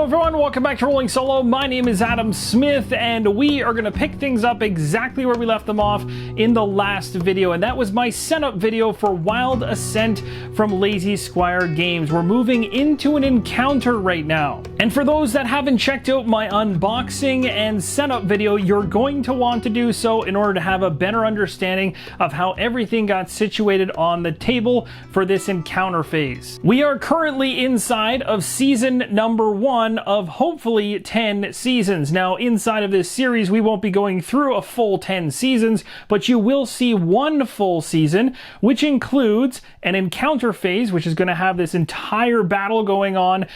everyone, welcome back to Rolling Solo. My name is Adam Smith, and we are going to pick things up exactly where we left them off in the last video, and that was my setup video for Wild Assent from Lazy Squire Games. We're moving into an encounter right now. And for those that haven't checked out my unboxing and setup video, you're going to want to do so in order to have a better understanding of how everything got situated on the table for this encounter phase. We are currently inside of season number 1 of hopefully 10 seasons. Now, inside of this series, we won't be going through a full 10 seasons, but you will see one full season, which includes an encounter phase, which is going to have this entire battle going on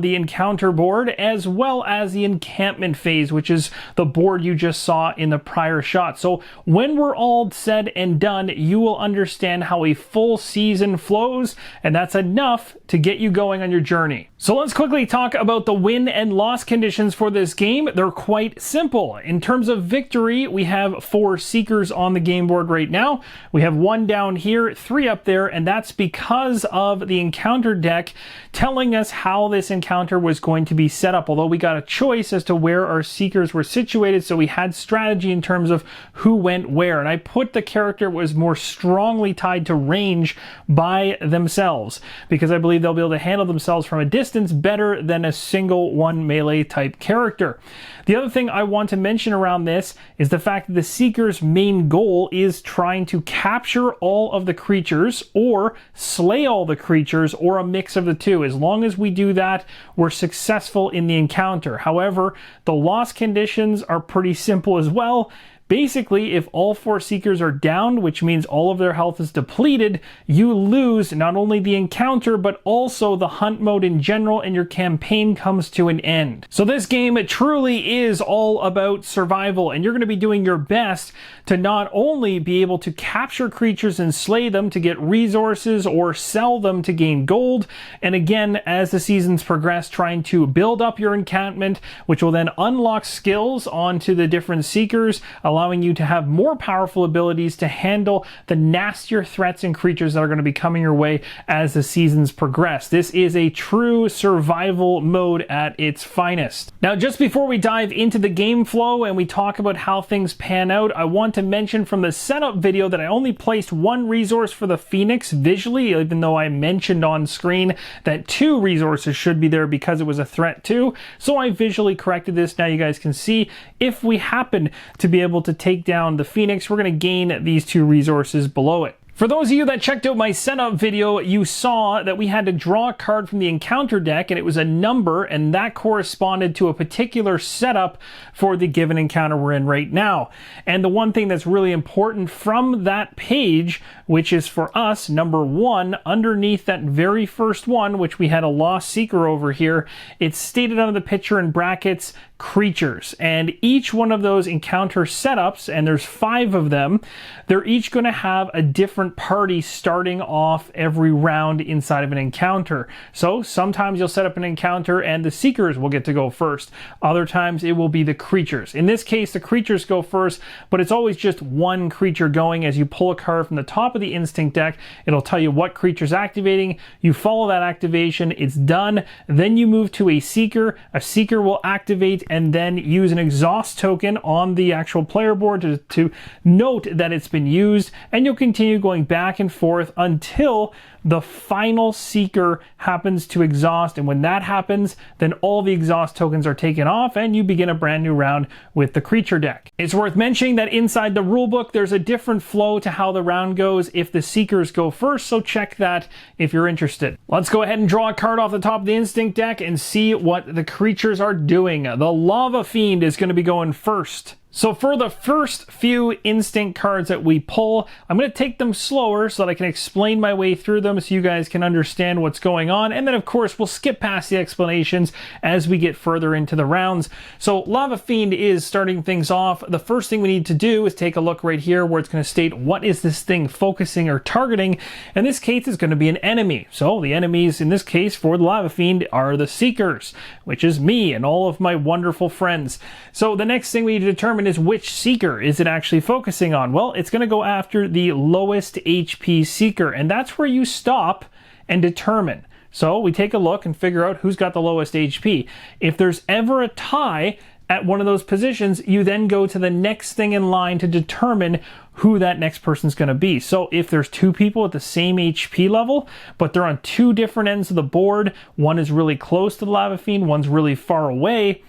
the encounter board, as well as the encampment phase, which is the board you just saw in the prior shot. So when we're all said and done, you will understand how a full season flows, and that's enough to get you going on your journey. So let's quickly talk about the win and loss conditions for this game. They're quite simple. In terms of victory, we have 4 Seekers on the game board right now. We have 1 down here, 3 up there, and that's because of the encounter deck telling us how this encounter was going to be set up. Although we got a choice as to where our Seekers were situated, so we had strategy in terms of who went where. And I put the character was more strongly tied to range by themselves, because I believe they'll be able to handle themselves from a distance better than a single one melee type character. The other thing I want to mention around this is the fact that the Seeker's main goal is trying to capture all of the creatures or slay all the creatures, or a mix of the two. As long as we do that, we're successful in the encounter. However, the loss conditions are pretty simple as well. Basically, if all 4 Seekers are down, which means all of their health is depleted, you lose not only the encounter, but also the hunt mode in general, and your campaign comes to an end. So this game truly is all about survival, and you're going to be doing your best to not only be able to capture creatures and slay them to get resources or sell them to gain gold, and again, as the seasons progress, trying to build up your encampment, which will then unlock skills onto the different Seekers, allowing you to have more powerful abilities to handle the nastier threats and creatures that are going to be coming your way as the seasons progress. This is a true survival mode at its finest. Now, just before we dive into the game flow and we talk about how things pan out, I want to mention from the setup video that I only placed 1 resource for the Phoenix visually, even though I mentioned on screen that 2 resources should be there because it was a threat too. So I visually corrected this. Now you guys can see if we happen to be able to take down the Phoenix, we're going to gain these 2 resources below it. For those of you that checked out my setup video, you saw that we had to draw a card from the encounter deck, and it was a number, and that corresponded to a particular setup for the given encounter we're in right now. And the one thing that's really important from that page, which is for us, number 1, underneath that very first one, which we had a Lost Seeker over here, it's stated under the picture in brackets, creatures. And each one of those encounter setups, and there's 5 of them, they're each going to have a different party starting off every round inside of an encounter. So sometimes you'll set up an encounter and the Seekers will get to go first. Other times it will be the creatures. In this case, the creatures go first, but it's always just 1 creature going. As you pull a card from the top of the instinct deck, it'll tell you what creature's activating. You follow that activation, it's done. Then you move to a Seeker. A Seeker will activate and then use an exhaust token on the actual player board to note that it's been used, and you'll continue going back and forth until the final Seeker happens to exhaust. And when that happens, then all the exhaust tokens are taken off and you begin a brand new round with the creature deck. It's worth mentioning that inside the rulebook, there's a different flow to how the round goes if the Seekers go first, so check that if you're interested. Let's go ahead and draw a card off the top of the instinct deck and see what the creatures are doing. The Lava Fiend is going to be going first. So for the first few instinct cards that we pull, I'm going to take them slower so that I can explain my way through them so you guys can understand what's going on. And then of course we'll skip past the explanations as we get further into the rounds. So Lava Fiend is starting things off. The first thing we need to do is take a look right here where it's going to state what is this thing focusing or targeting. In this case, it's going to be an enemy. So the enemies in this case for the Lava Fiend are the Seekers, which is me and all of my wonderful friends. So the next thing we need to determine is which Seeker is it actually focusing on? Well, it's going to go after the lowest HP Seeker, and that's where you stop and determine So we take a look and figure out who's got the lowest HP. If there's ever a tie at one of those positions, you then go to the next thing in line to determine who that next person's going to be. So if there's two people at the same HP level, but they're on two different ends of the board, one is really close to the Lava Fiend, one's really far away,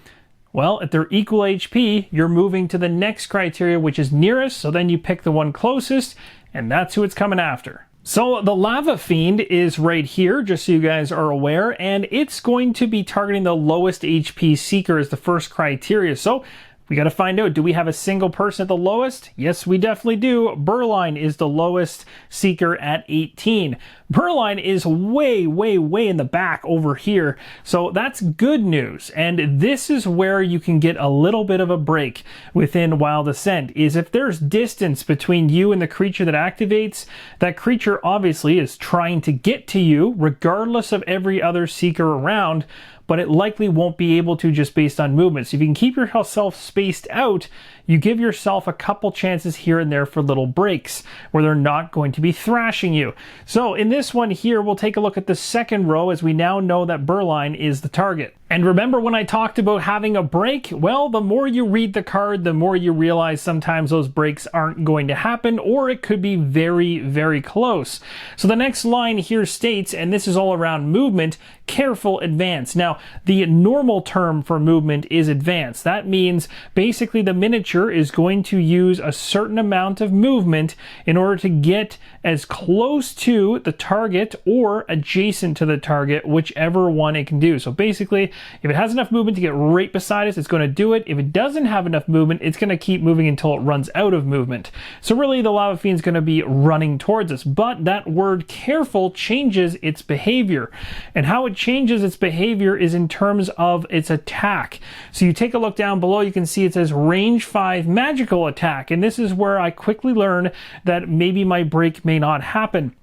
well, if they're equal HP, you're moving to the next criteria, which is nearest, so then you pick the one closest, and that's who it's coming after. So the Lava Fiend is right here, just so you guys are aware, and it's going to be targeting the lowest HP Seeker as the first criteria. So we got to find out, do we have a single person at the lowest? Yes, we definitely do. Burline is the lowest Seeker at 18. Burline is way, way, way in the back over here. So that's good news. And this is where you can get a little bit of a break within Wild Assent, is if there's distance between you and the creature that activates, that creature obviously is trying to get to you regardless of every other Seeker around, but it likely won't be able to just based on movement. So if you can keep yourself spaced out, you give yourself a couple chances here and there for little breaks where they're not going to be thrashing you. So in this one here, we'll take a look at the second row as we now know that Burline is the target. And remember when I talked about having a break? Well, the more you read the card, the more you realize sometimes those breaks aren't going to happen, or it could be very, very close. So the next line here states, and this is all around movement, careful advance. Now, the normal term for movement is advance. That means basically the miniature is going to use a certain amount of movement in order to get as close to the target or adjacent to the target, whichever one it can do. So basically, if it has enough movement to get right beside us, it's going to do it. If it doesn't have enough movement, it's going to keep moving until it runs out of movement. So really, the Lava Fiend is going to be running towards us. But that word careful changes its behavior. And how it changes its behavior is in terms of its attack. So you take a look down below, you can see it says range 5 magical attack. And this is where I quickly learn that maybe my break may not happen.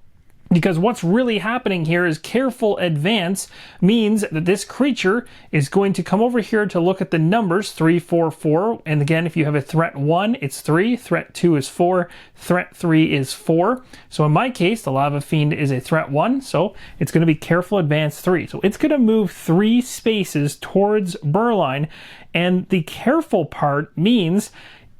Because what's really happening here is careful advance means that this creature is going to come over here to look at the numbers 3, 4, 4. And again, if you have a threat 1, it's 3. Threat 2 is 4. Threat 3 is 4. So in my case, the Lava Fiend is a threat 1. So it's going to be careful advance 3. So it's going to move 3 spaces towards Burline. And the careful part means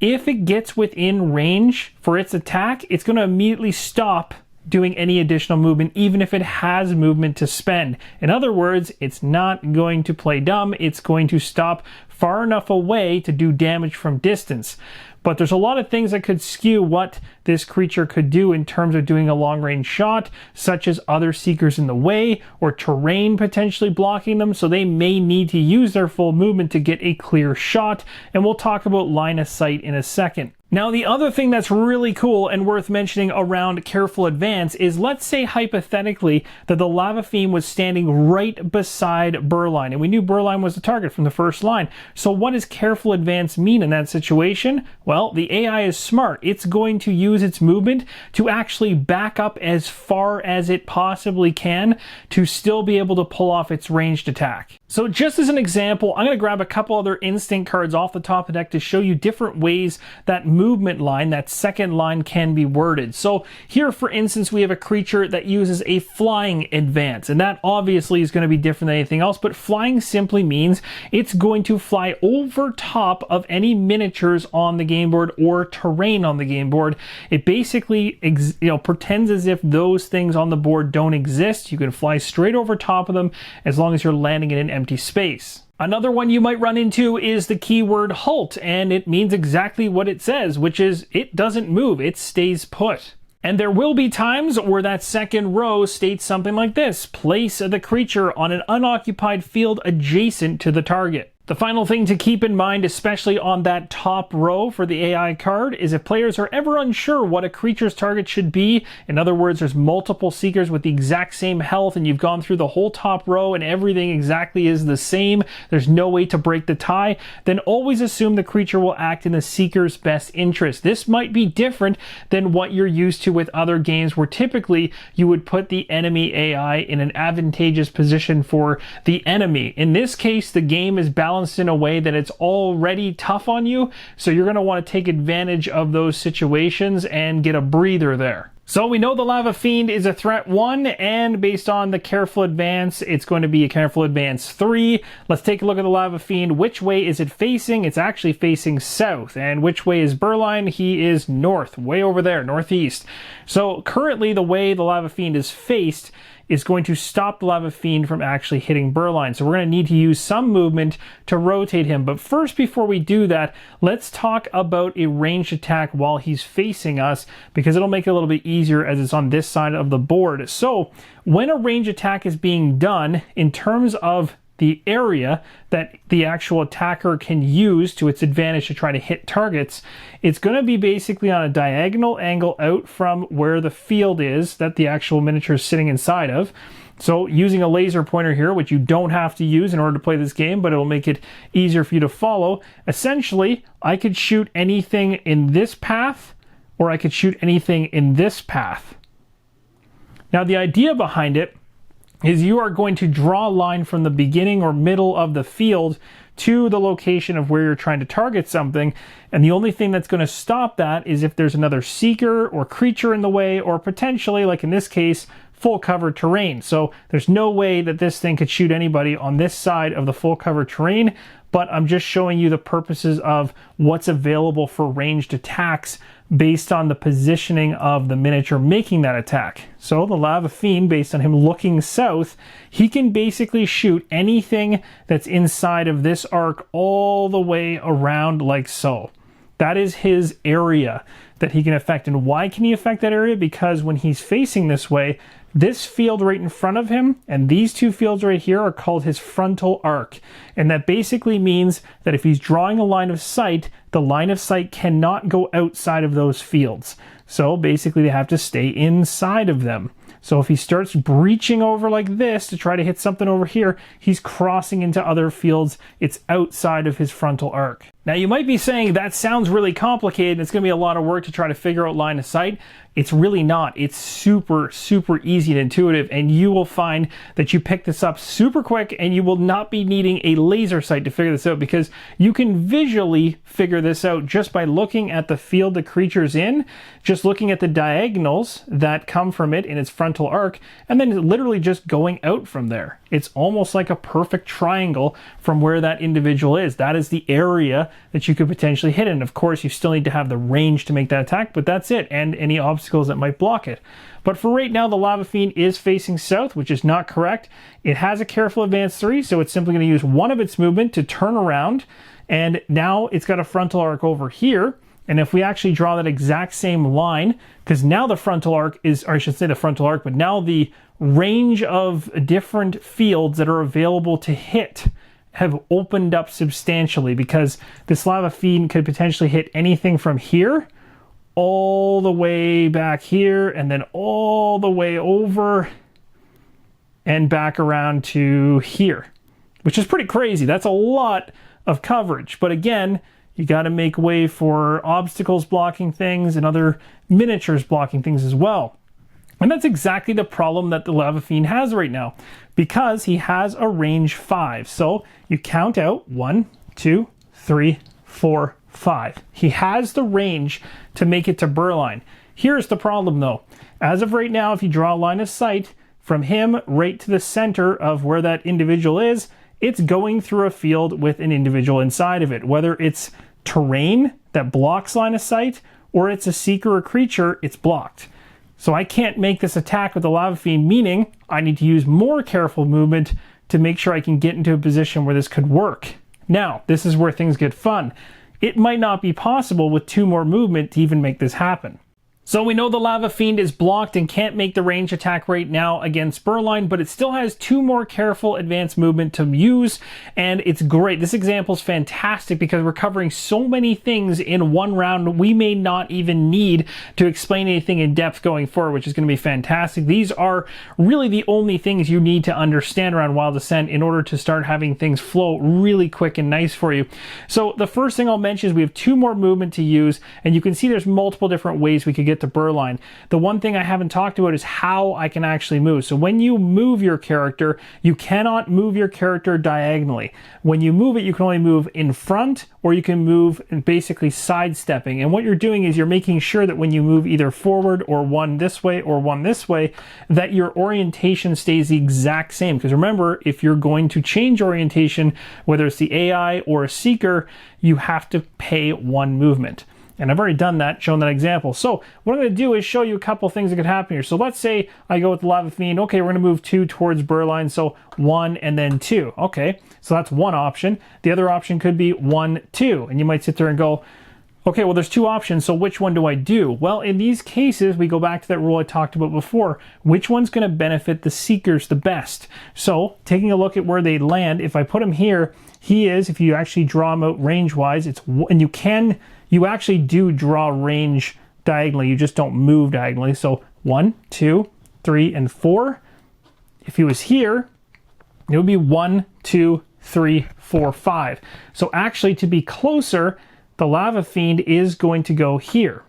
if it gets within range for its attack, it's going to immediately stop doing any additional movement, even if it has movement to spend. In other words, it's not going to play dumb. It's going to stop far enough away to do damage from distance. But there's a lot of things that could skew what this creature could do in terms of doing a long-range shot, such as other Seekers in the way or terrain potentially blocking them, so they may need to use their full movement to get a clear shot, and we'll talk about line of sight in a second. Now, the other thing that's really cool and worth mentioning around careful advance is, let's say hypothetically that the Lava Fiend was standing right beside Burline, and we knew Burline was the target from the first line. So what does careful advance mean in that situation? Well, the AI is smart. It's going to use its movement to actually back up as far as it possibly can to still be able to pull off its ranged attack. So just as an example, I'm going to grab a couple other instinct cards off the top of the deck to show you different ways that movement line, that second line, can be worded. So here, for instance, we have a creature that uses a flying advance, and that obviously is going to be different than anything else, but flying simply means it's going to fly over top of any miniatures on the game board or terrain on the game board. It basically pretends as if those things on the board don't exist. You can fly straight over top of them as long as you're landing in an empty space. Another one you might run into is the keyword halt, and it means exactly what it says, which is it doesn't move, it stays put. And there will be times where that second row states something like this: place the creature on an unoccupied field adjacent to the target. The final thing to keep in mind, especially on that top row for the AI card, is if players are ever unsure what a creature's target should be, in other words, there's multiple Seekers with the exact same health and you've gone through the whole top row and everything exactly is the same, there's no way to break the tie, then always assume the creature will act in the Seeker's best interest. This might be different than what you're used to with other games where typically you would put the enemy AI in an advantageous position for the enemy. In this case, the game is balanced in a way that it's already tough on you, so you're going to want to take advantage of those situations and get a breather there. So we know the Lava Fiend is a threat 1, and based on the careful advance, it's going to be a careful advance 3. Let's take a look at the Lava Fiend. Which way is it facing? It's actually facing south. And which way is Burline? He is north, way over there, northeast. So currently the way the Lava Fiend is faced is going to stop the Lava Fiend from actually hitting Burline. So we're going to need to use some movement to rotate him. But first, before we do that, let's talk about a ranged attack while he's facing us, because it'll make it a little bit easier as it's on this side of the board. So when a ranged attack is being done, in terms of the area that the actual attacker can use to its advantage to try to hit targets, it's going to be basically on a diagonal angle out from where the field is that the actual miniature is sitting inside of. So using a laser pointer here, which you don't have to use in order to play this game, but it will make it easier for you to follow. Essentially, I could shoot anything in this path, or I could shoot anything in this path. Now, the idea behind it is you are going to draw a line from the beginning or middle of the field to the location of where you're trying to target something, and the only thing that's going to stop that is if there's another seeker or creature in the way, or potentially, like in this case, full cover terrain. So there's no way that this thing could shoot anybody on this side of the full cover terrain, but I'm just showing you the purposes of what's available for ranged attacks based on the positioning of the miniature making that attack. So the Lava Fiend, based on him looking south, he can basically shoot anything that's inside of this arc all the way around like so. That is his area that he can affect. And why can he affect that area? Because when he's facing this way, this field right in front of him and these two fields right here are called his frontal arc. And that basically means that if he's drawing a line of sight, the line of sight cannot go outside of those fields. So basically they have to stay inside of them. So if he starts breaching over like this to try to hit something over here, he's crossing into other fields. It's outside of his frontal arc. Now you might be saying that sounds really complicated. It's going to be a lot of work to try to figure out line of sight. It's really not. It's super, super easy and intuitive, and you will find that you pick this up super quick, and you will not be needing a laser sight to figure this out, because you can visually figure this out just by looking at the field the creature's in, just looking at the diagonals that come from it in its frontal arc, and then literally just going out from there. It's almost like a perfect triangle from where that individual is. That is the area that you could potentially hit. And of course, you still need to have the range to make that attack, but that's it, and any obstacles that might block it. But for right now, the Lava Fiend is facing south, which is not correct. It has a careful advance 3, so it's simply going to use one of its movement to turn around, and now it's got a frontal arc over here. And if we actually draw that exact same line, because now the frontal arc is, or I should say the frontal arc, but now the range of different fields that are available to hit have opened up substantially, because this Lava Fiend could potentially hit anything from here all the way back here, and then all the way over and back around to here, which is pretty crazy. That's a lot of coverage. But again, you got to make way for obstacles blocking things and other miniatures blocking things as well. And that's exactly the problem that the Lava Fiend has right now, because he has a range 5. So you count out 1, 2, 3, 4, 5. He has the range to make it to Burline. Here's the problem though. As of right now, if you draw a line of sight from him right to the center of where that individual is, it's going through a field with an individual inside of it. Whether it's terrain that blocks line of sight, or it's a seeker or creature, it's blocked. So I can't make this attack with the Lava Fiend, meaning I need to use more careful movement to make sure I can get into a position where this could work. Now, this is where things get fun. It might not be possible with 2 more movement to even make this happen. So we know the Lava Fiend is blocked and can't make the range attack right now against Burline, but it still has 2 more careful advanced movement to use, and it's great. This example is fantastic because we're covering so many things in one round. We may not even need to explain anything in depth going forward, which is going to be fantastic. These are really the only things you need to understand around Wild Ascent in order to start having things flow really quick and nice for you. So the first thing I'll mention is we have 2 more movement to use, and you can see there's multiple different ways we could get get to Berline. The one thing I haven't talked about is how I can actually move. So when you move your character, you cannot move your character diagonally. When you move it, you can only move in front, or you can move basically sidestepping. And what you're doing is you're making sure that when you move either forward or one this way or one this way, that your orientation stays the exact same. Because remember, if you're going to change orientation, whether it's the AI or a seeker, you have to pay one movement. And I've already done that, shown that example. So what I'm going to do is show you a couple things that could happen here. So let's say I go with the Lava Fiend. Okay, we're going to move 2 towards Berline. So 1 and then 2. Okay, so that's one option. The other option could be 1, 2. And you might sit there and go, okay, well, there's 2 options, so which one do I do? Well, in these cases, we go back to that rule I talked about before. Which one's going to benefit the seekers the best? So taking a look at where they land, if I put him here, he is, if you actually draw him out range-wise, and you actually do draw range diagonally, you just don't move diagonally. So 1, 2, 3, and 4. If he was here, it would be 1, 2, 3, 4, 5. So actually, to be closer, the Lava Fiend is going to go here.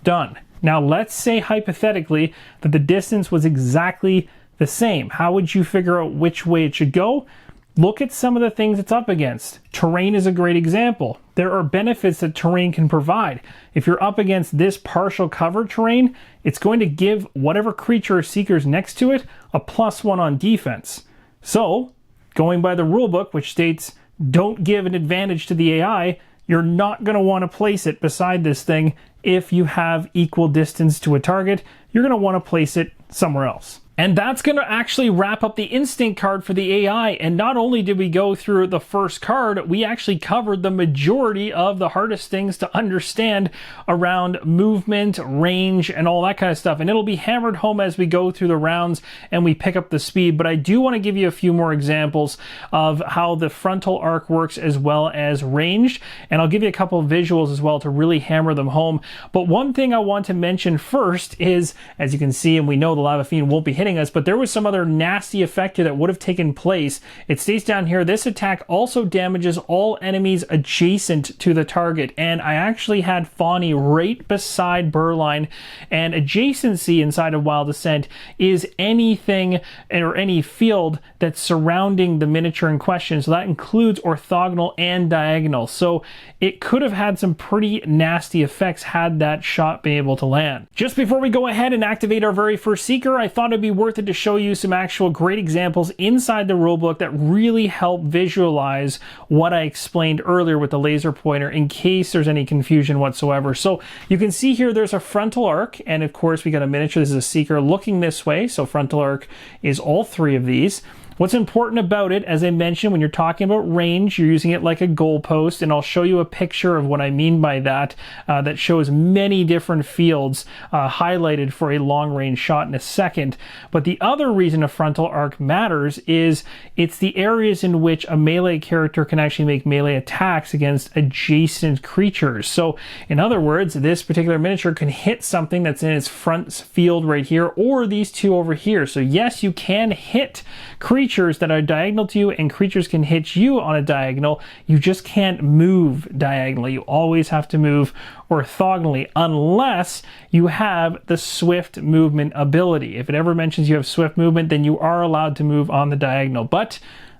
Done. Now let's say hypothetically that the distance was exactly the same. How would you figure out which way it should go? Look at some of the things it's up against. Terrain is a great example. There are benefits that terrain can provide. If you're up against this partial cover terrain, it's going to give whatever creature or seekers next to it a +1 on defense. So, going by the rulebook, which states don't give an advantage to the AI, you're not going to want to place it beside this thing if you have equal distance to a target. You're going to want to place it somewhere else. And that's going to actually wrap up the instinct card for the AI. And not only did we go through the first card, we actually covered the majority of the hardest things to understand around movement, range, and all that kind of stuff. And it'll be hammered home as we go through the rounds and we pick up the speed. But I do want to give you a few more examples of how the frontal arc works as well as ranged. And I'll give you a couple of visuals as well to really hammer them home. But one thing I want to mention first is, as you can see, and we know the Lava Fiend won't be hitting us, but there was some other nasty effect here that would have taken place. It states down here, this attack also damages all enemies adjacent to the target. And I actually had Fawny right beside Berline, and adjacency inside of Wild Assent is anything or any field that's surrounding the miniature in question. So that includes orthogonal and diagonal. So it could have had some pretty nasty effects had that shot been able to land. Just before we go ahead and activate our very first Seeker, I thought it'd be worth it to show you some actual great examples inside the rulebook that really help visualize what I explained earlier with the laser pointer in case there's any confusion whatsoever. So you can see here there's a frontal arc, and of course we got a miniature. This is a Seeker looking this way, so frontal arc is all 3 of these. What's important about it, as I mentioned, when you're talking about range, you're using it like a goalpost, and I'll show you a picture of what I mean by that, that shows many different fields highlighted for a long-range shot in a second. But the other reason a frontal arc matters is it's the areas in which a melee character can actually make melee attacks against adjacent creatures. So, in other words, this particular miniature can hit something that's in its front field right here, or these 2 over here. So yes, you can hit creatures that are diagonal to you, and creatures can hit you on a diagonal. You just can't move diagonally. You always have to move orthogonally unless you have the swift movement ability. If it ever mentions you have swift movement, then you are allowed to move on the diagonal. But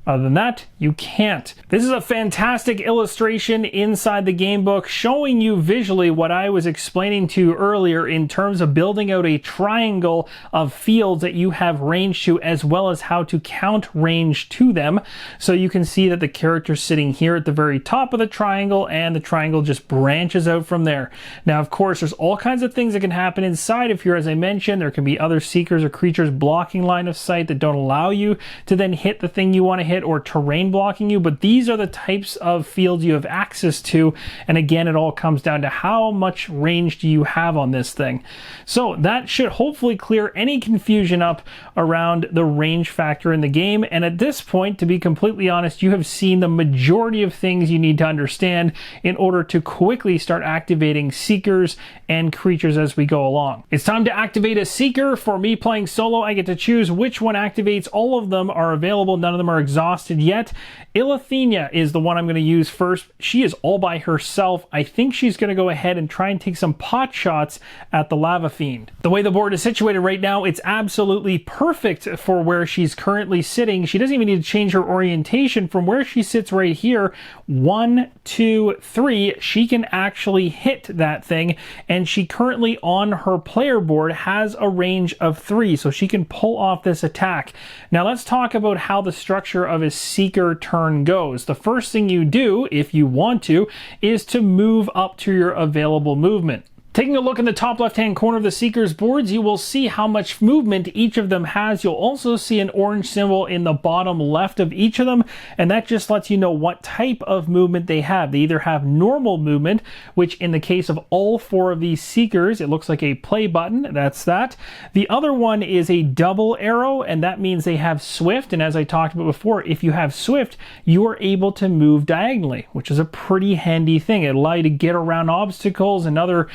other than that, you can't. This is a fantastic illustration inside the game book showing you visually what I was explaining to you earlier in terms of building out a triangle of fields that you have range to, as well as how to count range to them. So you can see that the character's sitting here at the very top of the triangle, and the triangle just branches out from there. Now, of course, there's all kinds of things that can happen inside of here. As I mentioned, there can be other seekers or creatures blocking line of sight that don't allow you to then hit the thing you want to hit, or terrain blocking you, but these are the types of fields you have access to. And again, it all comes down to how much range do you have on this thing. So that should hopefully clear any confusion up around the range factor in the game. And at this point, to be completely honest, you have seen the majority of things you need to understand in order to quickly start activating seekers and creatures as we go along. It's time to activate a seeker. For me playing solo, I get to choose which one activates. All of them are available. None of them are exhausted. exhausted yet. Ilithenia is the one I'm going to use first. She is all by herself. I think she's going to go ahead and try and take some pot shots at the Lava Fiend. The way the board is situated right now, it's absolutely perfect for where she's currently sitting. She doesn't even need to change her orientation. From where she sits right here, 1, 2, 3, she can actually hit that thing, and she currently on her player board has a range of 3, so she can pull off this attack. Now let's talk about how the structure of a Seeker turn goes. The first thing you do, if you want to, is to move up to your available movement. Taking a look in the top left-hand corner of the Seeker's boards, you will see how much movement each of them has. You'll also see an orange symbol in the bottom left of each of them, and that just lets you know what type of movement they have. They either have normal movement, which in the case of all 4 of these Seekers, it looks like a play button. That's that. The other one is a double arrow, and that means they have Swift, and as I talked about before, if you have Swift, you are able to move diagonally, which is a pretty handy thing. It allows you to get around obstacles and other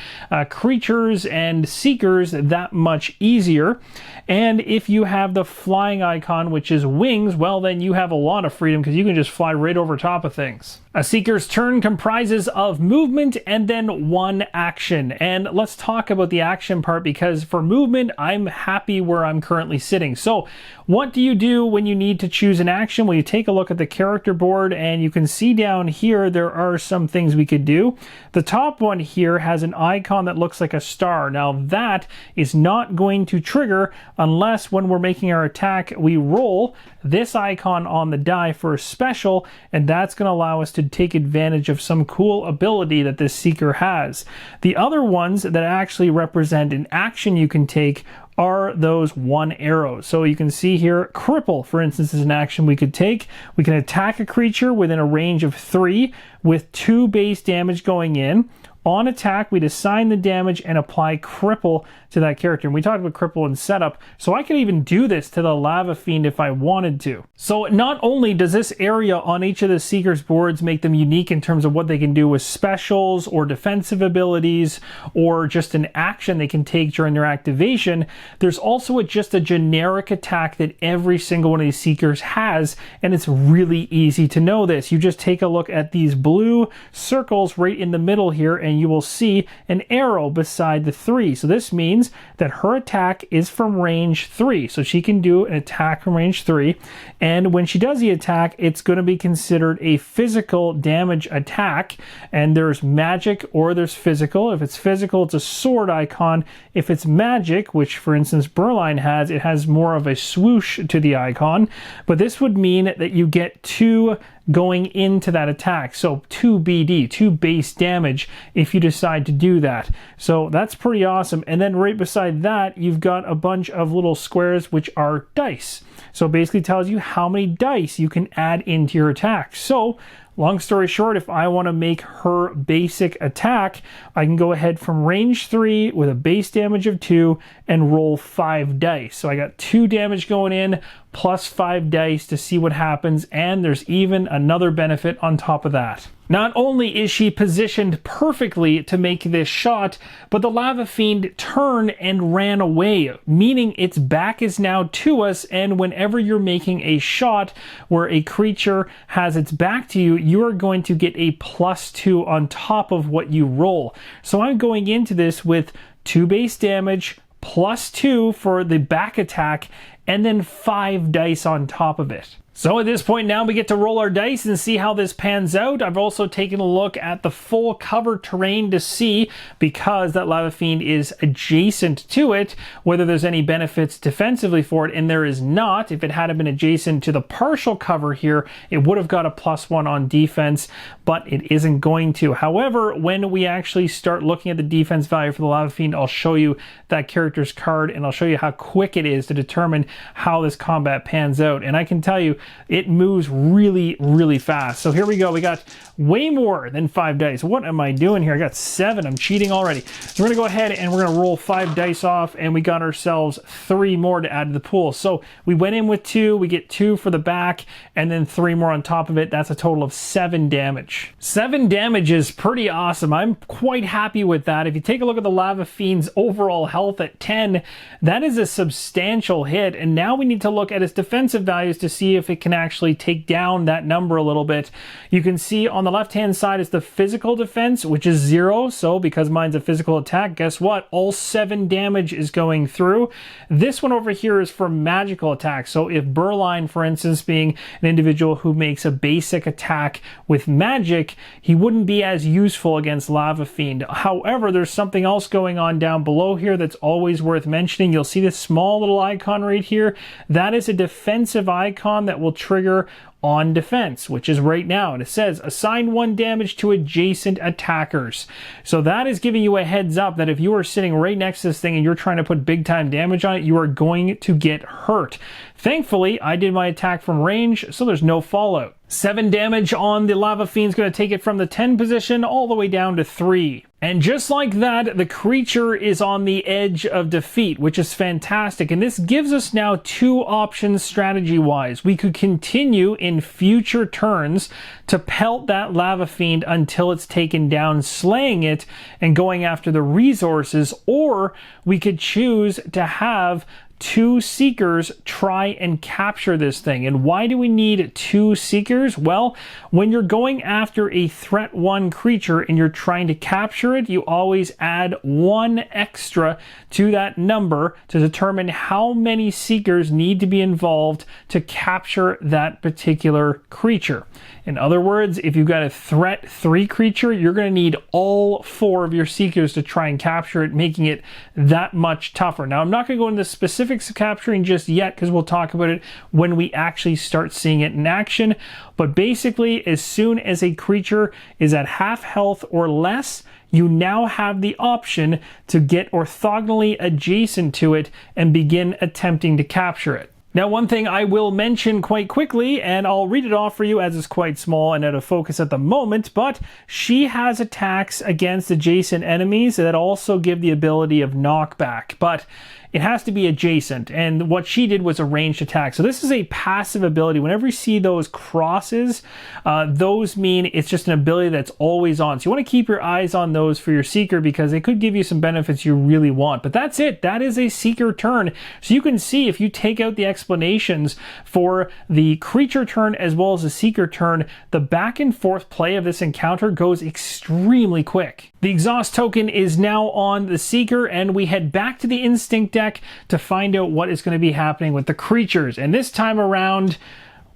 creatures and Seekers that much easier. And if you have the flying icon, which is wings, well, then you have a lot of freedom because you can just fly right over top of things. A Seeker's turn comprises of movement and then 1 action. And let's talk about the action part, because for movement, I'm happy where I'm currently sitting. So what do you do when you need to choose an action? Well, you take a look at the character board, and you can see down here there are some things we could do. The top one here has an icon that looks like a star. Now that is not going to trigger unless when we're making our attack, we roll this icon on the die for a special, and that's going to allow us to take advantage of some cool ability that this Seeker has. The other ones that actually represent an action you can take are those 1 arrows. So you can see here, Cripple, for instance, is an action we could take. We can attack a creature within a range of 3 with 2 base damage going in. On attack, we'd assign the damage and apply Cripple to that character. And we talked about Cripple in setup, so I could even do this to the Lava Fiend if I wanted to. So not only does this area on each of the Seeker's boards make them unique in terms of what they can do with specials or defensive abilities or just an action they can take during their activation, there's also just a generic attack that every single one of these Seekers has, and it's really easy to know this. You just take a look at these blue circles right in the middle here, and you will see an arrow beside the 3. So this means that her attack is from range 3. So she can do an attack from range 3. And when she does the attack, it's going to be considered a physical damage attack. And there's magic or there's physical. If it's physical, it's a sword icon. If it's magic, which for instance Berline has, it has more of a swoosh to the icon. But this would mean that you get 2 going into that attack. So 2 BD, 2 base damage if you decide to do that. So that's pretty awesome. And then right beside that, you've got a bunch of little squares which are dice. So it basically tells you how many dice you can add into your attack. So long story short, if I want to make her basic attack, I can go ahead from range 3 with a base damage of 2 and roll 5 dice. So I got 2 damage going in plus 5 dice to see what happens, and there's even another benefit on top of that. Not only is she positioned perfectly to make this shot, but the Lava Fiend turned and ran away, meaning its back is now to us, and whenever you're making a shot where a creature has its back to you, you are going to get a +2 on top of what you roll. So I'm going into this with 2 base damage, +2 for the back attack, and then 5 dice on top of it. So at this point now we get to roll our dice and see how this pans out. I've also taken a look at the full cover terrain to see, because that Lava Fiend is adjacent to it, whether there's any benefits defensively for it, and there is not. If it hadn't been adjacent to the partial cover here, it would have got a +1 on defense, but it isn't going to. However, when we actually start looking at the defense value for the Lava Fiend, I'll show you that character's card, and I'll show you how quick it is to determine how this combat pans out. And I can tell you, it moves really, really fast. So here we go. We got way more than 5 dice. What am I doing here? I got 7. I'm cheating already. So we're going to go ahead and we're going to roll 5 dice off, and we got ourselves 3 more to add to the pool. So we went in with 2. We get 2 for the back, and then 3 more on top of it. That's a total of 7 damage. 7 damage is pretty awesome. I'm quite happy with that. If you take a look at the Lava Fiend's overall health at 10, that is a substantial hit. And now we need to look at its defensive values to see if it it can actually take down that number a little bit. You can see on the left-hand side is the physical defense, which is 0. So because mine's a physical attack, guess what? All 7 damage is going through. This one over here is for magical attacks. So if Berline, for instance, being an individual who makes a basic attack with magic, he wouldn't be as useful against Lava Fiend. However, there's something else going on down below here that's always worth mentioning. You'll see this small little icon right here. That is a defensive icon that will trigger on defense, which is right now, and it says assign 1 damage to adjacent attackers. So that is giving you a heads up that if you are sitting right next to this thing and you're trying to put big time damage on it, you are going to get hurt. Thankfully, I did my attack from range, so there's no fallout. 7 damage on the Lava Fiend's going to take it from the 10 position all the way down to 3. And just like that, the creature is on the edge of defeat, which is fantastic. And this gives us now 2 options strategy-wise. We could continue in future turns to pelt that Lava Fiend until it's taken down, slaying it and going after the resources, or we could choose to have 2 Seekers try and capture this thing. And why do we need 2 Seekers? Well, when you're going after a threat 1 creature and you're trying to capture it, you always add 1 extra to that number to determine how many Seekers need to be involved to capture that particular creature. In other words, if you've got a threat 3 creature, you're going to need all 4 of your Seekers to try and capture it, making it that much tougher. Now, I'm not going to go into the specifics of capturing just yet because we'll talk about it when we actually start seeing it in action. But basically, as soon as a creature is at half health or less, you now have the option to get orthogonally adjacent to it and begin attempting to capture it. Now, one thing I will mention quite quickly, and I'll read it off for you as it's quite small and out of focus at the moment, but she has attacks against adjacent enemies that also give the ability of knockback, but it has to be adjacent, and what she did was a ranged attack. So this is a passive ability. Whenever you see those crosses, those mean it's just an ability that's always on. So you want to keep your eyes on those for your Seeker because they could give you some benefits you really want. But that's it. That is a Seeker turn. So you can see if you take out the explanations for the creature turn as well as the Seeker turn, the back and forth play of this encounter goes extremely quick. The exhaust token is now on the Seeker, and we head back to the Instinct deck to find out what is going to be happening with the creatures. And this time around,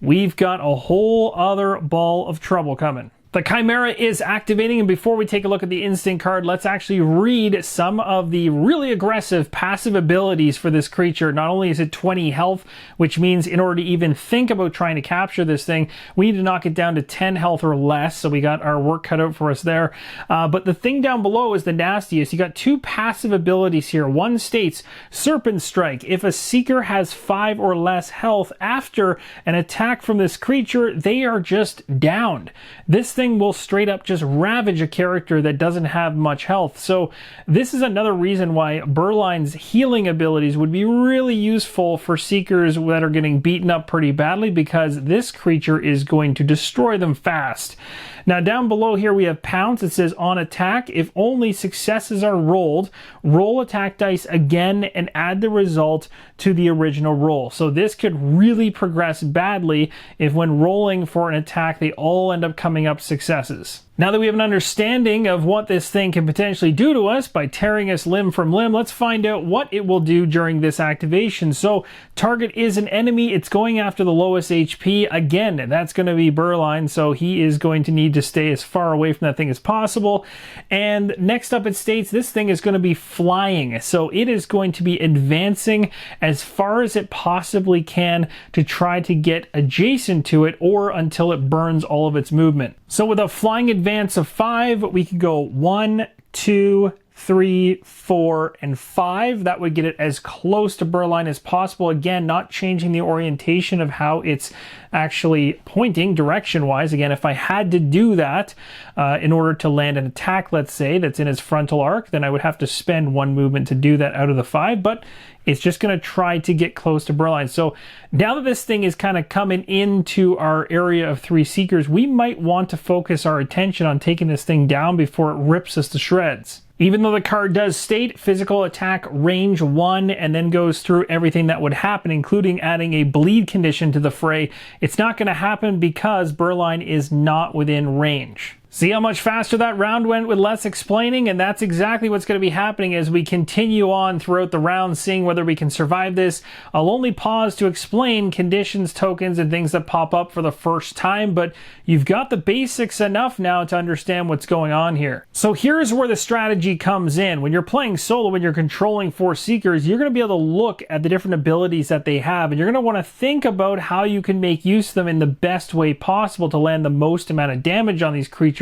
we've got a whole other ball of trouble coming. The Chimera is activating, and before we take a look at the Instinct card, let's actually read some of the really aggressive passive abilities for this creature. Not only is it 20 health, which means in order to even think about trying to capture this thing, we need to knock it down to 10 health or less, so we got our work cut out for us there. But the thing down below is the nastiest. You got 2 passive abilities here. One states, Serpent Strike. If a Seeker has 5 or less health after an attack from this creature, they are just downed. This thing will straight up just ravage a character that doesn't have much health. So this is another reason why Berline's healing abilities would be really useful for Seekers that are getting beaten up pretty badly, because this creature is going to destroy them fast. Now down below here we have Pounce. It says on attack, if only successes are rolled, roll attack dice again and add the result to the original roll. So this could really progress badly if when rolling for an attack they all end up coming up successes. Now that we have an understanding of what this thing can potentially do to us by tearing us limb from limb, let's find out what it will do during this activation. So target is an enemy. It's going after the lowest HP. Again, that's going to be Berline, so he is going to need to stay as far away from that thing as possible. And next up it states this thing is going to be flying. So it is going to be advancing as far as it possibly can to try to get adjacent to it or until it burns all of its movement. So with a flying advance of 5, we could go 1, 2, 3, 4, and 5. That would get it as close to Berline as possible. Again, not changing the orientation of how it's actually pointing direction-wise. Again, if I had to do that in order to land an attack, let's say, that's in its frontal arc, then I would have to spend 1 movement to do that out of the 5, but it's just going to try to get close to Berline. So now that this thing is kind of coming into our area of 3 Seekers, we might want to focus our attention on taking this thing down before it rips us to shreds. Even though the card does state physical attack range 1 and then goes through everything that would happen, including adding a bleed condition to the fray, it's not going to happen because Burline is not within range. See how much faster that round went with less explaining? And that's exactly what's going to be happening as we continue on throughout the round, seeing whether we can survive this. I'll only pause to explain conditions, tokens, and things that pop up for the first time, but you've got the basics enough now to understand what's going on here. So here's where the strategy comes in. When you're playing solo, when you're controlling 4 Seekers, you're going to be able to look at the different abilities that they have, and you're going to want to think about how you can make use of them in the best way possible to land the most amount of damage on these creatures,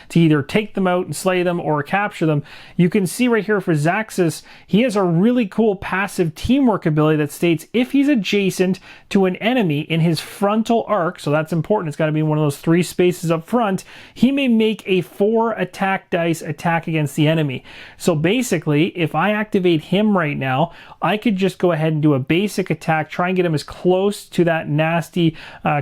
to either take them out and slay them or capture them. You can see right here for Zaxxas, he has a really cool passive teamwork ability that states if he's adjacent to an enemy in his frontal arc, so that's important, it's got to be in one of those 3 spaces up front, he may make a 4 attack dice attack against the enemy. So basically, if I activate him right now, I could just go ahead and do a basic attack, try and get him as close to that nasty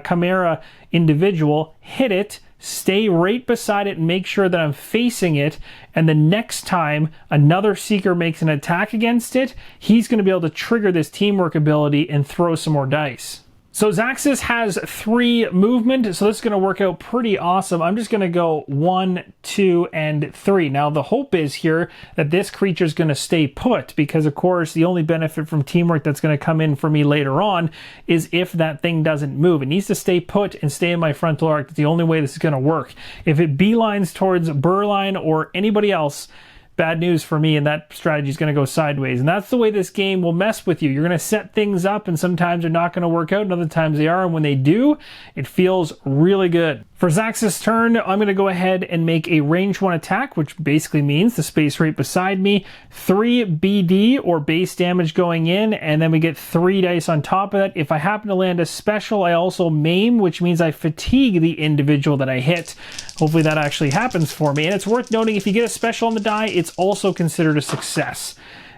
Chimera individual, hit it, stay right beside it and make sure that I'm facing it, and the next time another Seeker makes an attack against it, he's going to be able to trigger this teamwork ability and throw some more dice. So Zaxxas has 3 movement, so this is going to work out pretty awesome. I'm just going to go 1, 2, and 3. Now the hope is here that this creature is going to stay put, because of course the only benefit from teamwork that's going to come in for me later on is if that thing doesn't move. It needs to stay put and stay in my frontal arc. It's the only way this is going to work. If it beelines towards Burline or anybody else, bad news for me, and that strategy is going to go sideways. And that's the way this game will mess with you. You're going to set things up, and sometimes they're not going to work out, and other times they are, and when they do, it feels really good. For Zaxxas' turn, I'm going to go ahead and make a range 1 attack, which basically means the space right beside me, 3 BD or base damage going in, and then we get 3 dice on top of that. If I happen to land a special, I also maim, which means I fatigue the individual that I hit. Hopefully that actually happens for me. And it's worth noting, if you get a special on the die, it's also considered a success.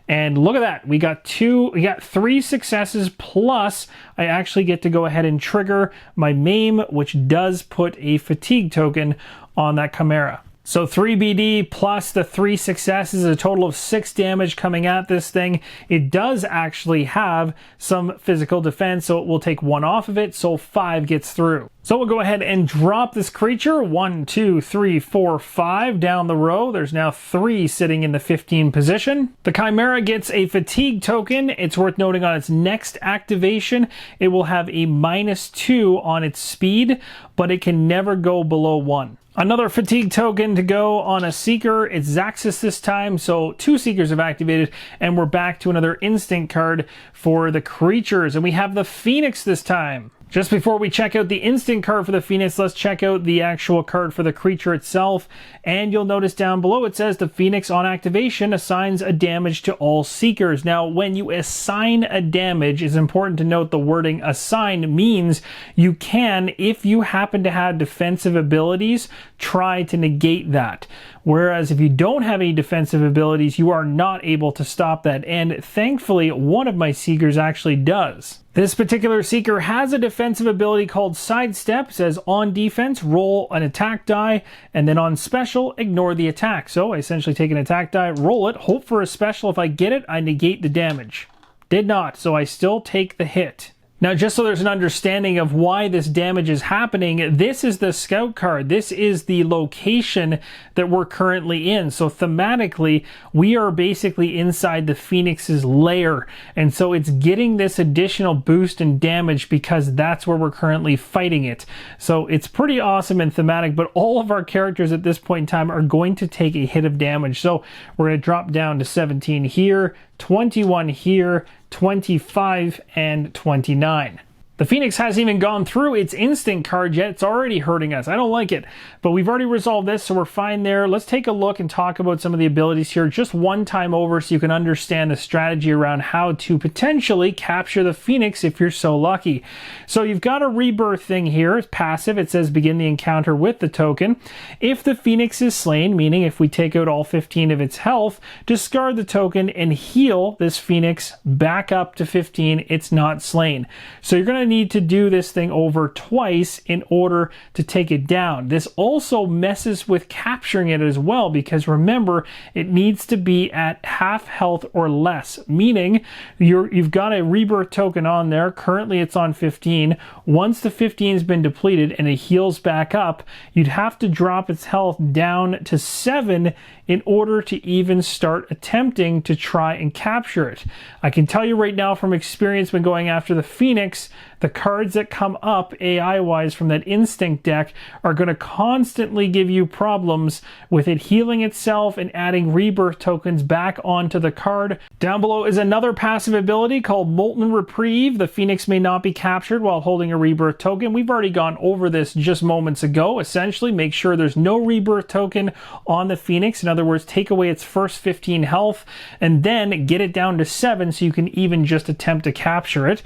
And look at that, we got 3 successes, plus I actually get to go ahead and trigger my maim, which does put a fatigue token on that Chimera. So 3 BD plus the 3 successes, a total of 6 damage coming at this thing. It does actually have some physical defense, so it will take 1 off of it, so 5 gets through. So we'll go ahead and drop this creature. 1, 2, 3, 4, 5 down the row. There's now 3 sitting in the 15 position. The Chimera gets a fatigue token. It's worth noting on its next activation, it will have a -2 on its speed, but it can never go below 1. Another fatigue token to go on a Seeker. It's Zaxxas this time, so 2 Seekers have activated, and we're back to another instant card for the creatures, and we have the Phoenix this time. Just before we check out the instant card for the Phoenix, let's check out the actual card for the creature itself. And you'll notice down below it says the Phoenix on activation assigns a damage to all Seekers. Now, when you assign a damage, it's important to note the wording assign means you can, if you happen to have defensive abilities, try to negate that. Whereas if you don't have any defensive abilities, you are not able to stop that. And thankfully, one of my Seekers actually does. This particular Seeker has a defensive ability called Sidestep. It says on defense, roll an attack die, and then on special, ignore the attack. So I essentially take an attack die, roll it, hope for a special. If I get it, I negate the damage. Did not, so I still take the hit. Now, just so there's an understanding of why this damage is happening, this is the scout card. This is the location that we're currently in. So thematically, we are basically inside the Phoenix's lair. And so it's getting this additional boost in damage because that's where we're currently fighting it. So it's pretty awesome and thematic, but all of our characters at this point in time are going to take a hit of damage. So we're going to drop down to 17 here, 21 here, 25, and 29. The Phoenix hasn't even gone through its instant card yet. It's already hurting us. I don't like it, but we've already resolved this, so we're fine there. Let's take a look and talk about some of the abilities here just one time over so you can understand the strategy around how to potentially capture the Phoenix if you're so lucky. So you've got a rebirth thing here. It's passive. It says begin the encounter with the token. If the Phoenix is slain, meaning if we take out all 15 of its health, discard the token and heal this Phoenix back up to 15. It's not slain. So you're going to need to do this thing over twice in order to take it down. This also messes with capturing it as well, because remember, it needs to be at half health or less, meaning you've got a rebirth token on there. Currently it's on 15. Once the 15 has been depleted and it heals back up, you'd have to drop its health down to 7 in order to even start attempting to try and capture it. I can tell you right now from experience when going after the Phoenix, the cards that come up AI-wise from that Instinct deck are going to constantly give you problems with it healing itself and adding rebirth tokens back onto the card. Down below is another passive ability called Molten Reprieve. The Phoenix may not be captured while holding a rebirth token. We've already gone over this just moments ago. Essentially, make sure there's no rebirth token on the Phoenix. In other words, take away its first 15 health and then get it down to 7 so you can even just attempt to capture it.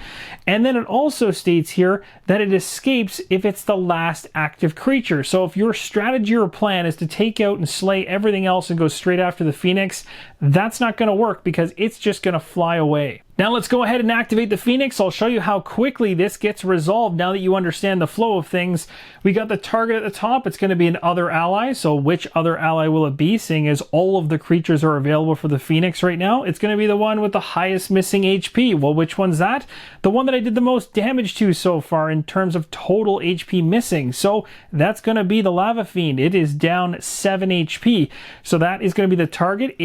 And then it also states here that it escapes if it's the last active creature. So if your strategy or plan is to take out and slay everything else and go straight after the Phoenix, that's not going to work because it's just going to fly away. Now let's go ahead and activate the Phoenix. I'll show you how quickly this gets resolved now that you understand the flow of things. We got the target at the top. It's going to be an other ally. So which other ally will it be, seeing as all of the creatures are available for the Phoenix right now? It's going to be the one with the highest missing HP. Well, which one's that? The one that I did the most damage to so far in terms of total HP missing. So that's going to be the Lava Fiend. It is down 7 HP. So that is going to be the target.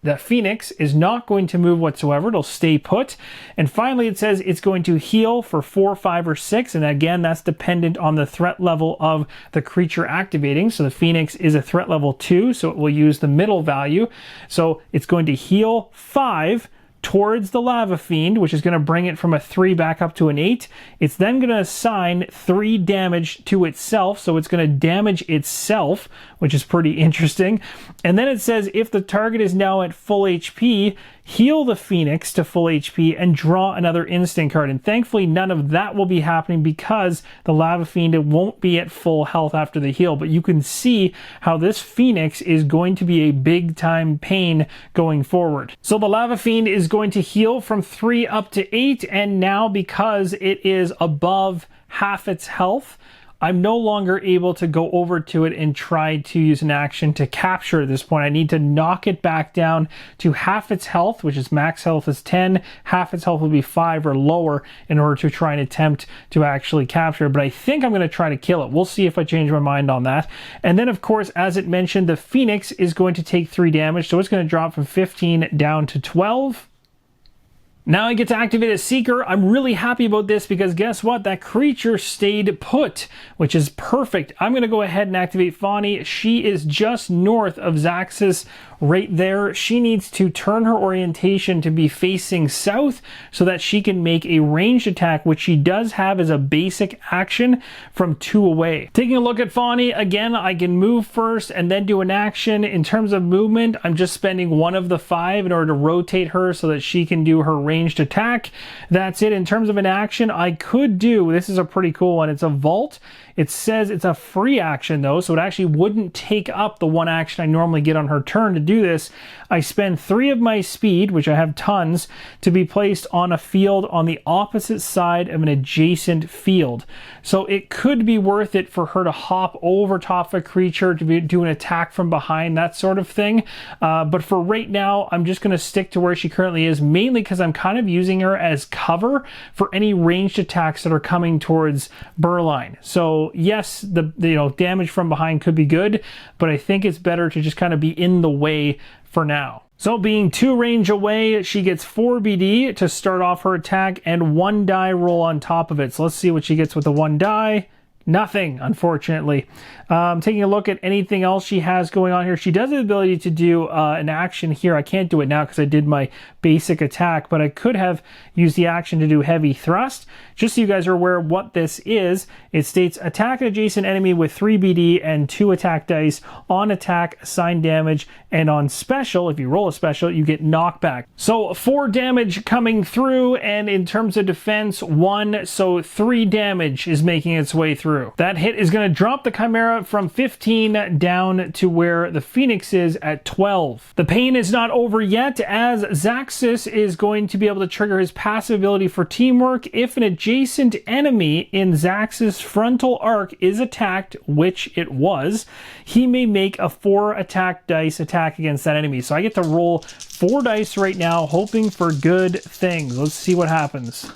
The Phoenix is not going to move whatsoever. It'll stay put. And finally, it says it's going to heal for 4, 5, or 6. And again, that's dependent on the threat level of the creature activating. So the Phoenix is a threat level 2, so it will use the middle value. So it's going to heal 5 towards the Lava Fiend, which is going to bring it from a 3 back up to an 8. It's then going to assign 3 damage to itself, so it's going to damage itself, which is pretty interesting. And then it says if the target is now at full HP, heal the Phoenix to full HP and draw another instant card. And thankfully, none of that will be happening because the Lava Fiend won't be at full health after the heal. But you can see how this Phoenix is going to be a big time pain going forward. So the Lava Fiend is going to heal from 3 up to 8. And now because it is above half its health, I'm no longer able to go over to it and try to use an action to capture at this point. I need to knock it back down to half its health, which is max health is 10. Half its health will be 5 or lower in order to try and attempt to actually capture it. But I think I'm going to try to kill it. We'll see if I change my mind on that. And then, of course, as it mentioned, the Phoenix is going to take 3 damage. So it's going to drop from 15 down to 12. Now I get to activate a Seeker. I'm really happy about this because guess what? That creature stayed put, which is perfect. I'm going to go ahead and activate Fawny. She is just north of Zaxxas right there. She needs to turn her orientation to be facing south so that she can make a ranged attack, which she does have as a basic action from 2 away. Taking a look at Fawny, again, I can move first and then do an action. In terms of movement, I'm just spending 1 of the 5 in order to rotate her so that she can do her ranged attack. That's it. In terms of an action, I could do, this is a pretty cool one, it's a Vault. It says it's a free action though, so it actually wouldn't take up the 1 action I normally get on her turn. To do this, I spend 3 of my speed, which I have tons, to be placed on a field on the opposite side of an adjacent field. So it could be worth it for her to hop over top of a creature to do an attack from behind, that sort of thing. But for right now, I'm just going to stick to where she currently is, mainly because I'm kind of using her as cover for any ranged attacks that are coming towards Burline. So yes, the damage from behind could be good, but I think it's better to just kind of be in the way for now. So being 2 range away, she gets 4 BD to start off her attack and 1 die roll on top of it. So let's see what she gets with the 1 die. Nothing, unfortunately. Taking a look at anything else she has going on here. She does have the ability to do an action here. I can't do it now because I did my basic attack, but I could have used the action to do heavy thrust. Just so you guys are aware what this is, it states attack an adjacent enemy with 3 BD and 2 attack dice. On attack, assign damage, and on special, if you roll a special, you get knockback. So 4 damage coming through, and in terms of defense, 1, so 3 damage is making its way through. That hit is going to drop the Chimera from 15 down to where the Phoenix is at 12. The pain is not over yet, as Zaxxas Zaxxas is going to be able to trigger his passive ability for teamwork if an adjacent enemy in Zaxxas' frontal arc is attacked, which it was. He may make a 4 attack dice attack against that enemy. So I get to roll 4 dice right now, hoping for good things. Let's see what happens.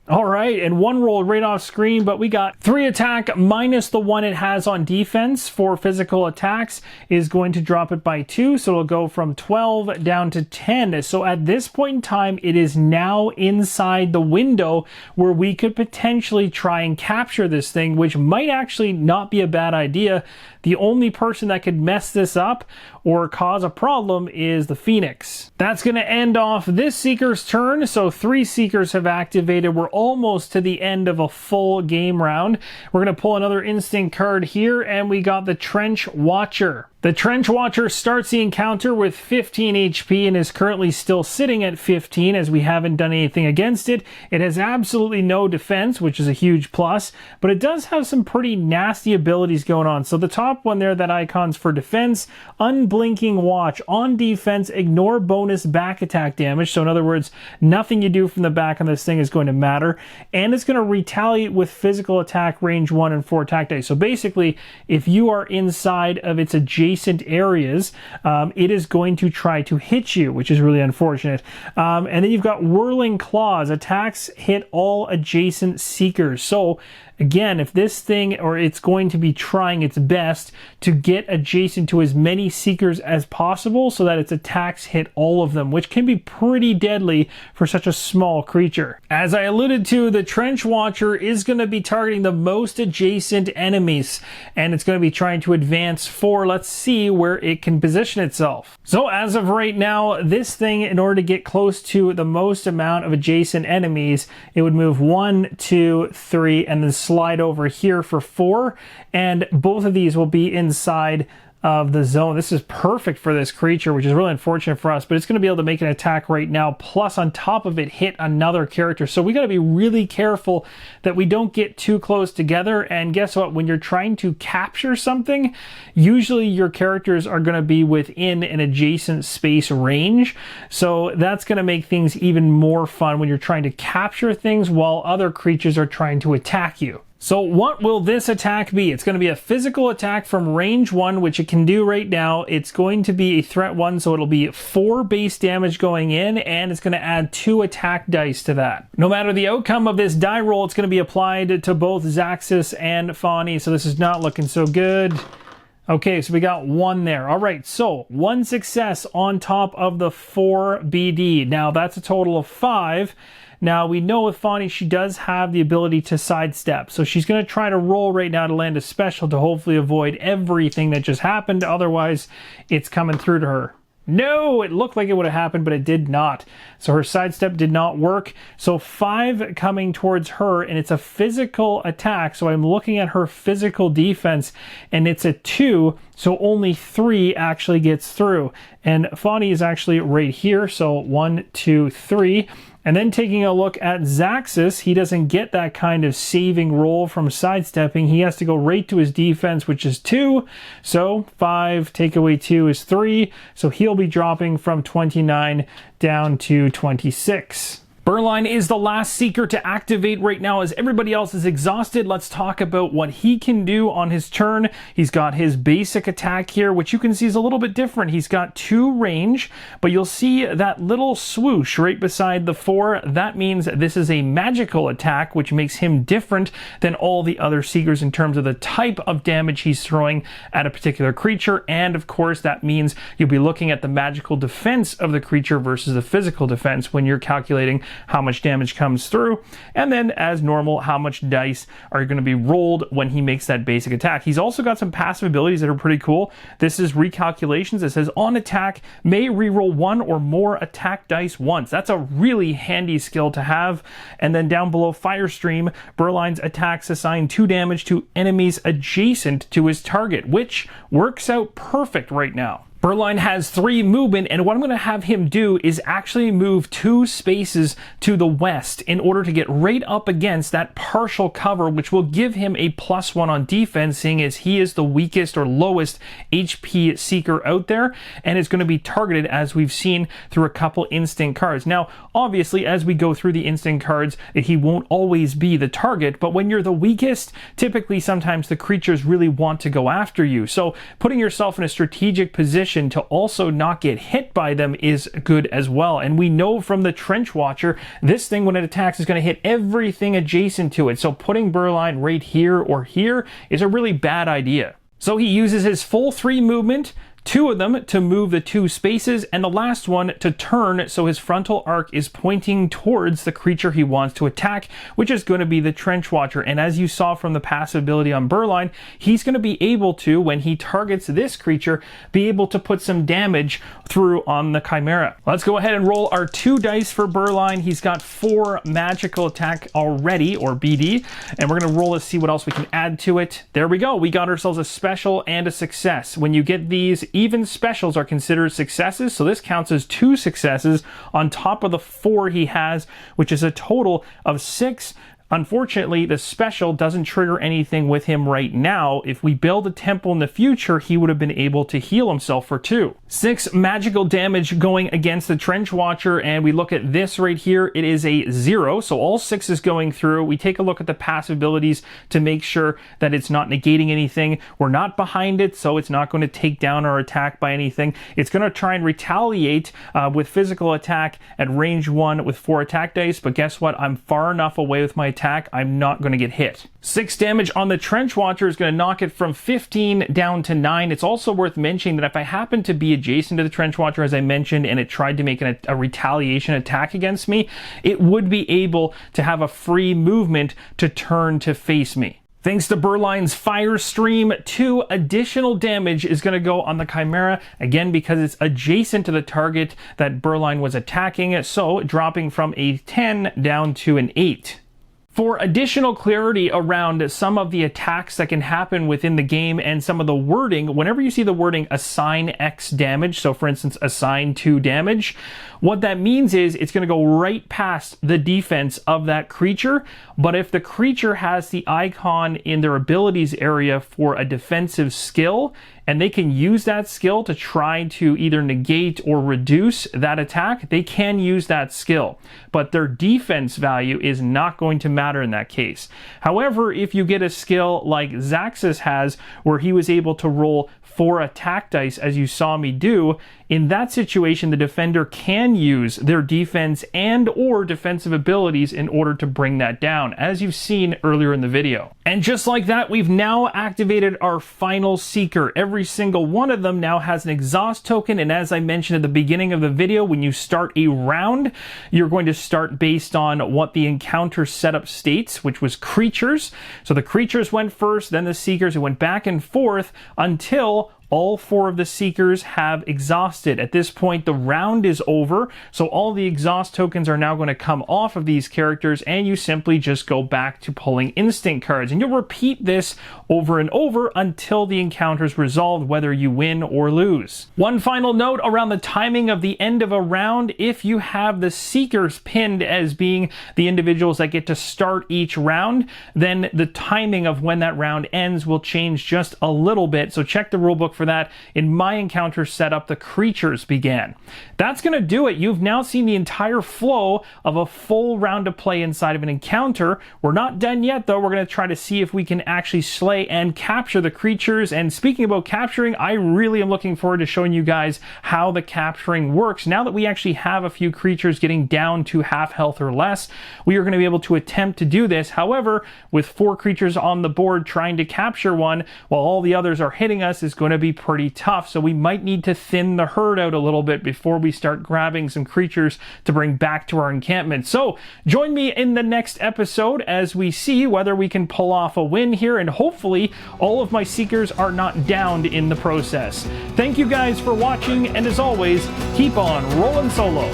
All right, and 1 rolled right off screen, but we got 3 attack minus the 1 it has on defense for physical attacks is going to drop it by 2, so it'll go from 12 down to 10. So at this point in time, it is now inside the window where we could potentially try and capture this thing, which might actually not be a bad idea. The only person that could mess this up or cause a problem is the Phoenix. That's going to end off this Seeker's turn, so 3 Seekers have activated. We're almost to the end of a full game round. We're going to pull another instinct card here, and we got the Trench Watcher. The Trench Watcher starts the encounter with 15 HP and is currently still sitting at 15 as we haven't done anything against it. It has absolutely no defense, which is a huge plus, but it does have some pretty nasty abilities going on. So the top one there, that icon's for defense. Unblinking Watch. On defense, ignore bonus back attack damage. So in other words, nothing you do from the back on this thing is going to matter. And it's going to retaliate with physical attack, range 1 and 4 attack dice. So basically, if you are inside of its adjacent areas, it is going to try to hit you, which is really unfortunate. And then you've got Whirling Claws. Attacks hit all adjacent Seekers. So again, if this thing, or it's going to be trying its best to get adjacent to as many Seekers as possible so that its attacks hit all of them, which can be pretty deadly for such a small creature. As I alluded to, the Trench Watcher is going to be targeting the most adjacent enemies, and it's going to be trying to advance 4. Let's see where it can position itself. So as of right now, this thing, in order to get close to the most amount of adjacent enemies, it would move 1, 2, 3, and then slide over here for 4, and both of these will be inside of the zone. This is perfect for this creature, which is really unfortunate for us, but it's going to be able to make an attack right now, plus on top of it hit another character. So we got to be really careful that we don't get too close together. And guess what? When you're trying to capture something, usually your characters are going to be within an adjacent space range. So that's going to make things even more fun when you're trying to capture things while other creatures are trying to attack you. So what will this attack be? It's going to be a physical attack from range 1, which it can do right now. It's going to be a threat 1, so it'll be 4 base damage going in, and it's going to add 2 attack dice to that. No matter the outcome of this die roll, it's going to be applied to both Zaxxas and Fawny, so this is not looking so good. Okay, so we got 1 there. All right, so 1 success on top of the 4 BD. Now that's a total of 5. Now, we know with Fawny, she does have the ability to sidestep. So she's going to try to roll right now to land a special to hopefully avoid everything that just happened. Otherwise, it's coming through to her. No, it looked like it would have happened, but it did not. So her sidestep did not work. So 5 coming towards her, and it's a physical attack. So I'm looking at her physical defense, and it's a 2. So only 3 actually gets through. And Fawny is actually right here. So 1, 2, 3. And then taking a look at Zaxxas, he doesn't get that kind of saving roll from sidestepping. He has to go right to his defense, which is 2. So 5, take away 2 is 3. So he'll be dropping from 29 down to 26. Burline is the last Seeker to activate right now as everybody else is exhausted. Let's talk about what he can do on his turn. He's got his basic attack here, which you can see is a little bit different. He's got 2 range, but you'll see that little swoosh right beside the 4. That means this is a magical attack, which makes him different than all the other Seekers in terms of the type of damage he's throwing at a particular creature. And of course, that means you'll be looking at the magical defense of the creature versus the physical defense when you're calculating how much damage comes through, and then as normal, how much dice are going to be rolled when he makes that basic attack. He's also got some passive abilities that are pretty cool. This is recalculations. It says on attack may reroll 1 or more attack dice once. That's a really handy skill to have. And then down below, Firestream, Burline's attacks assign 2 damage to enemies adjacent to his target, which works out perfect right now. Berline has 3 movement, and what I'm going to have him do is actually move 2 spaces to the west in order to get right up against that partial cover, which will give him a +1 on defense, seeing as he is the weakest or lowest HP seeker out there, and is going to be targeted, as we've seen, through a couple instant cards. Now, obviously, as we go through the instant cards, he won't always be the target, but when you're the weakest, typically sometimes the creatures really want to go after you. So putting yourself in a strategic position to also not get hit by them is good as well. And we know from the Trench Watcher, this thing when it attacks is going to hit everything adjacent to it. So putting Berline right here or here is a really bad idea. So he uses his full 3 movement, 2 of them to move the 2 spaces, and the last one to turn so his frontal arc is pointing towards the creature he wants to attack, which is going to be the Trench Watcher. And as you saw from the passive ability on Berline, he's going to be able to, when he targets this creature, be able to put some damage through on the Chimera. Let's go ahead and roll our 2 dice for Berline. He's got 4 magical attack already, or BD, and we're going to roll to see what else we can add to it. There we go. We got ourselves a special and a success. When you get these, even specials are considered successes, so this counts as 2 successes on top of the 4 he has, which is a total of 6. Unfortunately, the special doesn't trigger anything with him right now. If we build a temple in the future, he would have been able to heal himself for 2. 6 magical damage going against the Trench Watcher, and we look at this right here, it is a 0, so all 6 is going through. We take a look at the passive abilities to make sure that it's not negating anything. We're not behind it, so it's not going to take down our attack by anything. It's going to try and retaliate with physical attack at range 1 with 4 attack dice, but guess what? I'm far enough away with my attack, I'm not going to get hit. 6 damage on the Trench Watcher is going to knock it from 15 down to 9. It's also worth mentioning that if I happen to be adjacent to the Trench Watcher, as I mentioned, and it tried to make a retaliation attack against me, it would be able to have a free movement to turn to face me. Thanks to Berline's Fire Stream, 2 additional damage is going to go on the Chimera, again because it's adjacent to the target that Berline was attacking, so dropping from a 10 down to an 8. For additional clarity around some of the attacks that can happen within the game and some of the wording, whenever you see the wording assign X damage, so for instance assign 2 damage, what that means is it's going to go right past the defense of that creature, but if the creature has the icon in their abilities area for a defensive skill, and they can use that skill to try to either negate or reduce that attack, they can use that skill. But their defense value is not going to matter in that case. However, if you get a skill like Zaxxas has, where he was able to roll 4 attack dice, as you saw me do, in that situation, the defender can use their defense and or defensive abilities in order to bring that down, as you've seen earlier in the video. And just like that, we've now activated our final Seeker. Every single one of them now has an exhaust token, and as I mentioned at the beginning of the video, when you start a round, you're going to start based on what the encounter setup states, which was creatures. So the creatures went first, then the Seekers. It went back and forth until all 4 of the Seekers have exhausted. At this point, the round is over, so all the exhaust tokens are now going to come off of these characters, and you simply just go back to pulling instant cards. And you'll repeat this over and over until the encounter is resolved, whether you win or lose. One final note around the timing of the end of a round: if you have the Seekers pinned as being the individuals that get to start each round, then the timing of when that round ends will change just a little bit, so check the rulebook for that. In my encounter setup, the creatures began. That's going to do it. You've now seen the entire flow of a full round of play inside of an encounter. We're not done yet, though. We're going to try to see if we can actually slay and capture the creatures. And speaking about capturing, I really am looking forward to showing you guys how the capturing works. Now that we actually have a few creatures getting down to half health or less, we are going to be able to attempt to do this. However, with 4 creatures on the board trying to capture one while all the others are hitting us is going to be pretty tough, so we might need to thin the herd out a little bit before we start grabbing some creatures to bring back to our encampment. So join me in the next episode as we see whether we can pull off a win here, and hopefully all of my Seekers are not downed in the process. Thank you guys for watching, and as always, keep on rolling solo.